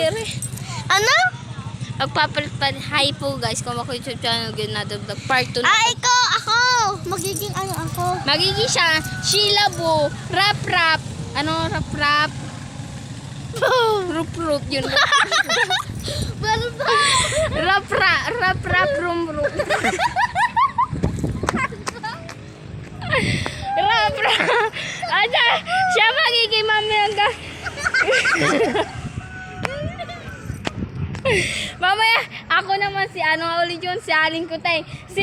kadiri. Ano? Hi po guys, kung ako YouTube channel, Ginado Vlog Part 2 na. Ikaw, ako. Magiging ano ako? Magiging siya, Sheila Bu, Rap Rap. Ano, Rap Rap? Rup Rup, yun. Rap Rap, Rum Rum. Rap Rap. Ano, siya magiging mami hanggang. Mamaya, ako naman si ano ulit yun, si Aling Kutay. Si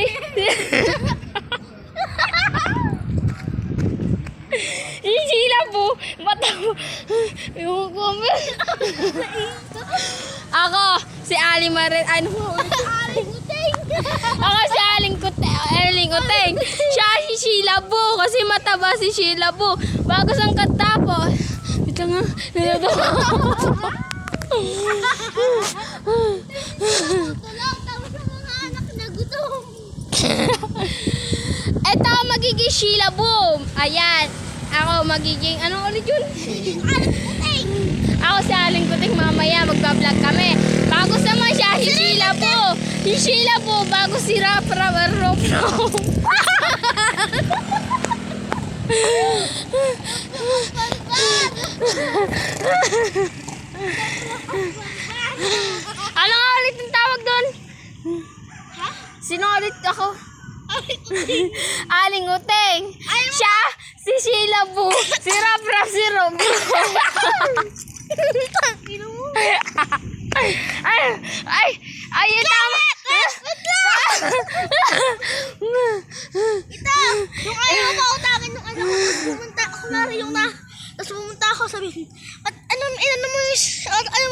Sheila po, mata mo. Yung comment. Ako, si Aling Marin. Ano mo ulit? Aling Kutay. Ako si Aling Kutay. Siya si Sheila po, kasi mataba si Sheila po. Bago sang katapos. Ito nga. Tulog, tapos ang mga anak na gutom. Eto, magiging Sheila Boom. Ayan. Ako magiging, ano ulit yun? Aling Kutay. Ako si Aling Kuting, mamaya magbablog kami. Bago naman siya, si Sheila po. Si Sheila po, bago si Rap Rap Rop Rop. Ano nga ulit yung tawag doon? Ha? Sino ulit ako? Aling Kutay. Aling Uteng. Siya, si Sheila Bu, si Rap Rap, si Rob. Ino mo. Ay, yun tama. Ito, yung ayaw ko utangin ng anak ko, tapos pumunta ako tapos pumunta ako, sabihin, ano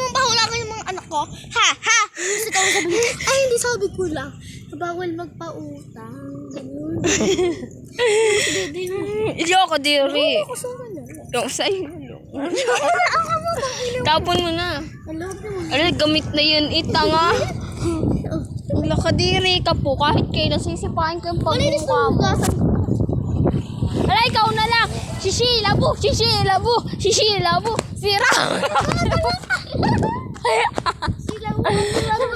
mong bahulakan yung mga anak ko? Ha? Kasi ikaw sabihin, ay hindi sabi ko lang, bawal magpautang, ganun. Hindi ako diri. Ako sa wala. Yung sa'yo. Ako mo, Tapon mo na. alam mo. Ano, gamit na yun. Itanga. Wala ka diri ka po. Kahit kayo nasisipain ko yung Malinis pagmumukha na mo. hugasan ko. Ala, ikaw na lang. Si Sheila Bu. Si Sheila Bu. Si Sheila Bu. Si Ram. Sila mo, at sila mo.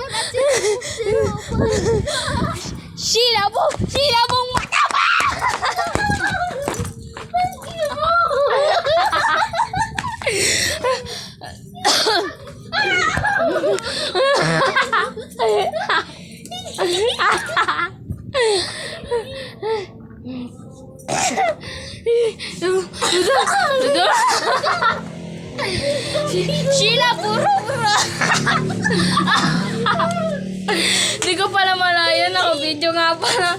Sheila Bu. Sheila Bu. Mataba. Sheila puro. Di ko pala malaya, naka-video nga pala.